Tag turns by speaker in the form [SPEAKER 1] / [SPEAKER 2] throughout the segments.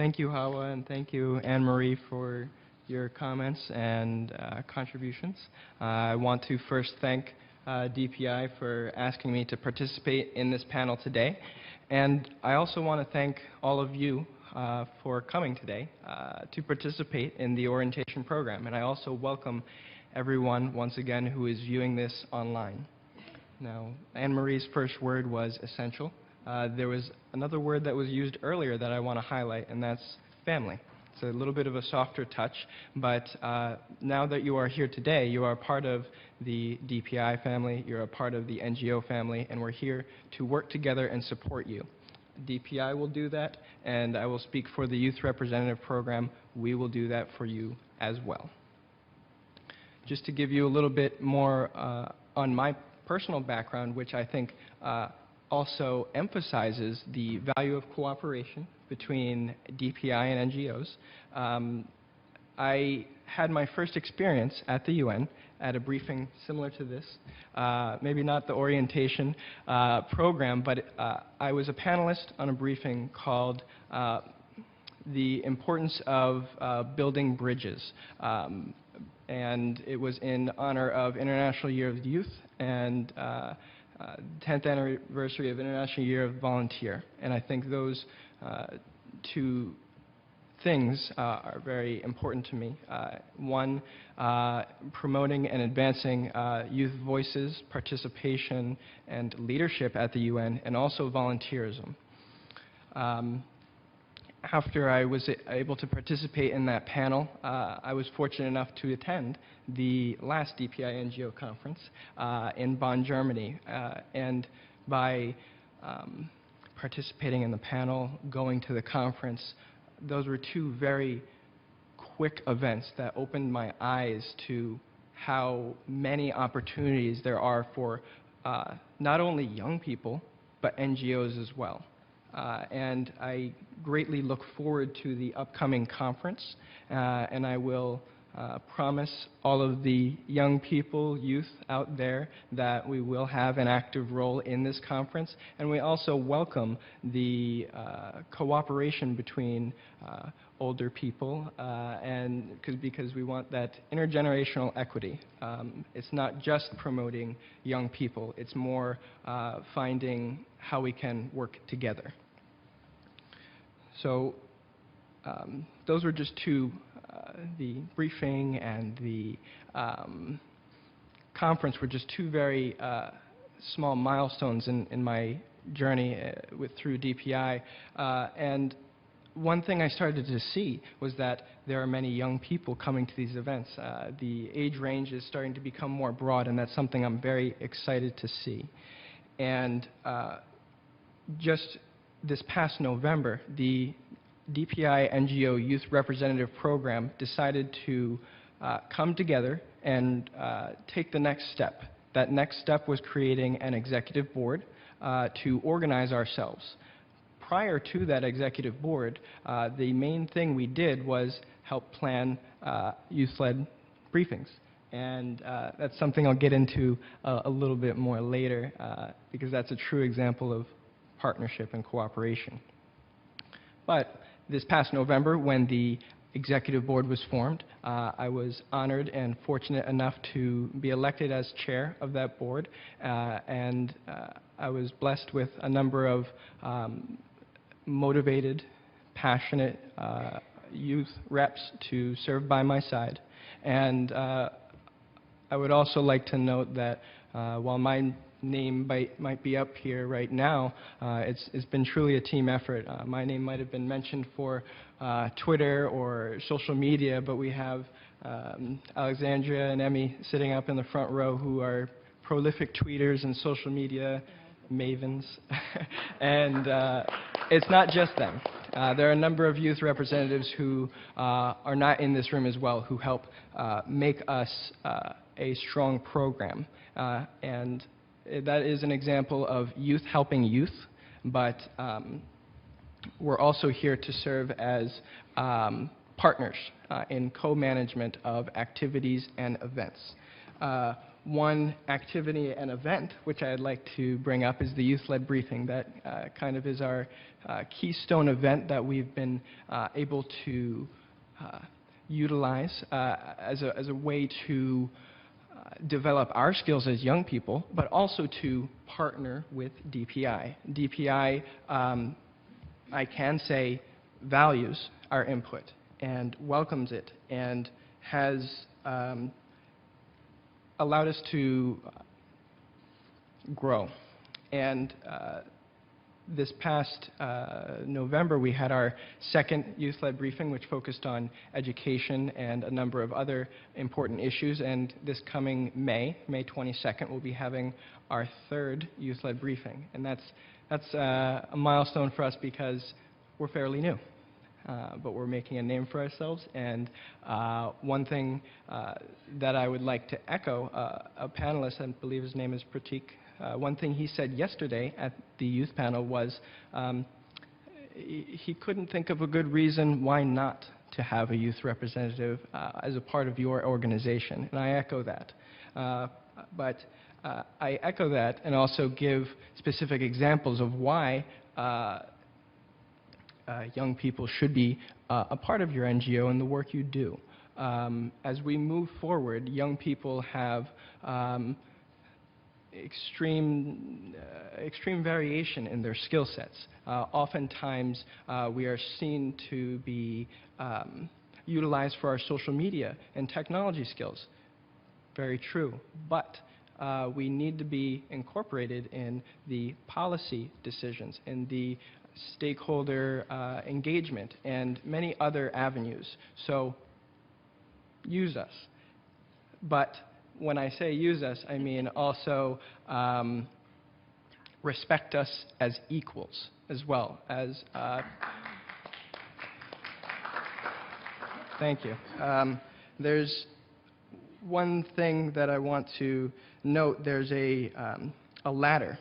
[SPEAKER 1] Thank you, Hawa, and thank you, Anne-Marie, for your comments and contributions. I want to first thank DPI for asking me to participate in this panel today. And I also want to thank all of you for coming today to participate in the orientation program. And I also welcome everyone, once again, who is viewing this online. Now, Anne-Marie's first word was essential. There was another word that was used earlier that I want to highlight, and that's family. It's a little bit of a softer touch, but now that you are here today, you are part of the DPI family, you're a part of the NGO family, and we're here to work together and support you. DPI will do that, and I will speak for the Youth Representative Program. We will do that for you as well. Just to give you a little bit more on my personal background, which I think also emphasizes the value of cooperation between DPI and NGOs. I had my first experience at the UN at a briefing similar to this, maybe not the orientation program, but I was a panelist on a briefing called The Importance of Building Bridges. And it was in honor of International Year of the Youth and 10th anniversary of International Year of Volunteer. And I think those two things are very important to me. One, promoting and advancing youth voices, participation, and leadership at the UN, and also volunteerism. After I was able to participate in that panel, I was fortunate enough to attend the last DPI NGO conference in Bonn, Germany. And by participating in the panel, going to the conference, those were two very quick events that opened my eyes to how many opportunities there are for not only young people, but NGOs as well. And I greatly look forward to the upcoming conference, and I will promise all of the young people, youth out there, that we will have an active role in this conference. And we also welcome the cooperation between older people, because we want that intergenerational equity. It's not just promoting young people, it's more finding how we can work together. So those were just two, the briefing and the conference were just two very small milestones in my journey through DPI. And one thing I started to see was that there are many young people coming to these events. The age range is starting to become more broad, and that's something I'm very excited to see. And just this past November, the DPI NGO Youth Representative Program decided to come together and take the next step. That next step was creating an executive board to organize ourselves. Prior to that executive board, the main thing we did was help plan youth-led briefings. And that's something I'll get into a little bit more later, because that's a true example of partnership and cooperation. But this past November, when the executive board was formed, I was honored and fortunate enough to be elected as chair of that board, and I was blessed with a number of motivated, passionate youth reps to serve by my side. And I would also like to note that while my name might be up here right now, it's been truly a team effort. My name might have been mentioned for Twitter or social media, but we have Alexandria and Emmy sitting up in the front row who are prolific tweeters and social media mavens. And it's not just them. There are a number of youth representatives who are not in this room as well, who help make us a strong program. And that is an example of youth helping youth, but we're also here to serve as partners in co-management of activities and events. one activity and event which I'd like to bring up is the youth-led briefing. That kind of is our keystone event that we've been able to utilize as a way to develop our skills as young people, but also to partner with DPI. DPI, I can say, values our input and welcomes it and has allowed us to grow. And this past November, we had our second youth-led briefing, which focused on education and a number of other important issues. And this coming May 22nd, we'll be having our third youth-led briefing. And that's a milestone for us because we're fairly new. But we're making a name for ourselves. And one thing that I would like to echo, a panelist, I believe his name is Pratik, one thing he said yesterday at the youth panel was he couldn't think of a good reason why not to have a youth representative as a part of your organization. And I echo that. But I echo that and also give specific examples of why young people should be a part of your NGO and the work you do. As we move forward, young people have extreme variation in their skill sets. Oftentimes, we are seen to be utilized for our social media and technology skills. Very true. But we need to be incorporated in the policy decisions, in the stakeholder engagement, and many other avenues. So use us. But when I say use us, I mean also respect us as equals as well as thank you. There's one thing that I want to note. There's a ladder.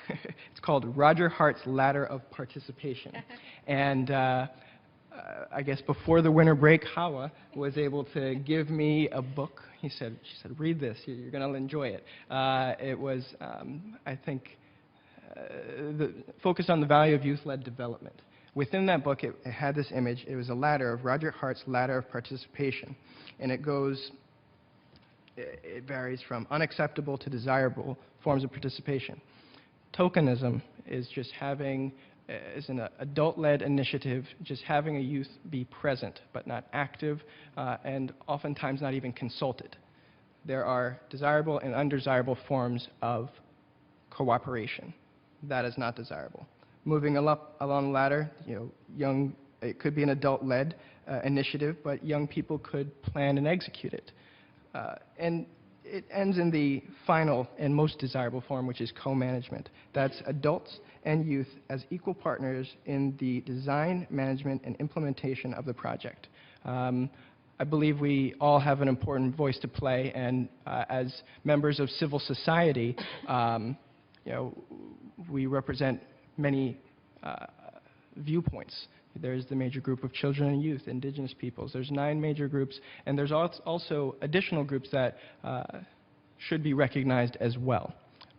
[SPEAKER 1] It's called Roger Hart's Ladder of Participation. And I guess before the winter break, Hawa was able to give me a book. She said, read this, you're going to enjoy it. It was, I think, focused on the value of youth-led development. Within that book, it had this image. It was a ladder of Roger Hart's Ladder of Participation. And it varies from unacceptable to desirable forms of participation. Tokenism is just having, is an adult-led initiative, just having a youth be present but not active, and oftentimes not even consulted. There are desirable and undesirable forms of cooperation. That is not desirable. Moving along the ladder, it could be an adult-led initiative, but young people could plan and execute it. And it ends in the final and most desirable form, which is co-management. That's adults and youth as equal partners in the design, management, and implementation of the project. I believe we all have an important voice to play, and as members of civil society, we represent many viewpoints. There's the major group of children and youth, indigenous peoples. There's 9 major groups, and there's also additional groups that should be recognized as well.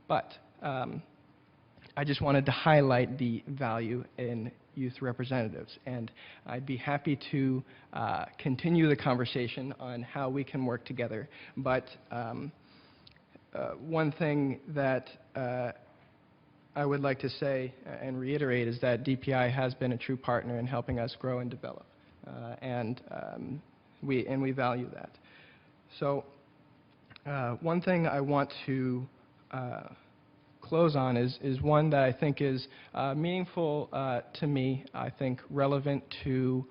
[SPEAKER 1] But I just wanted to highlight the value in youth representatives, and I'd be happy to continue the conversation on how we can work together. But one thing that I would like to say and reiterate is that DPI has been a true partner in helping us grow and develop, and we value that. So one thing I want to close on is one that I think is meaningful to me, I think relevant to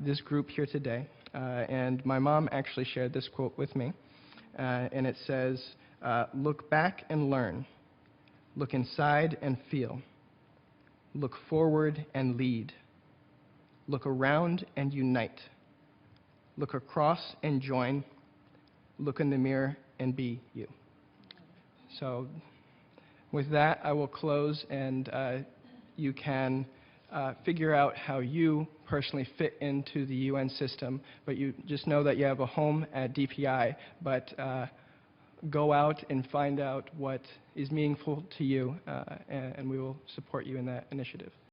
[SPEAKER 1] this group here today. And my mom actually shared this quote with me, and it says, "Look back and learn. Look inside and feel. Look forward and lead. Look around and unite. Look across and join. Look in the mirror and be you." So with that, I will close, and you can figure out how you personally fit into the UN system, but you just know that you have a home at DPI, but go out and find out what is meaningful to you, and we will support you in that initiative.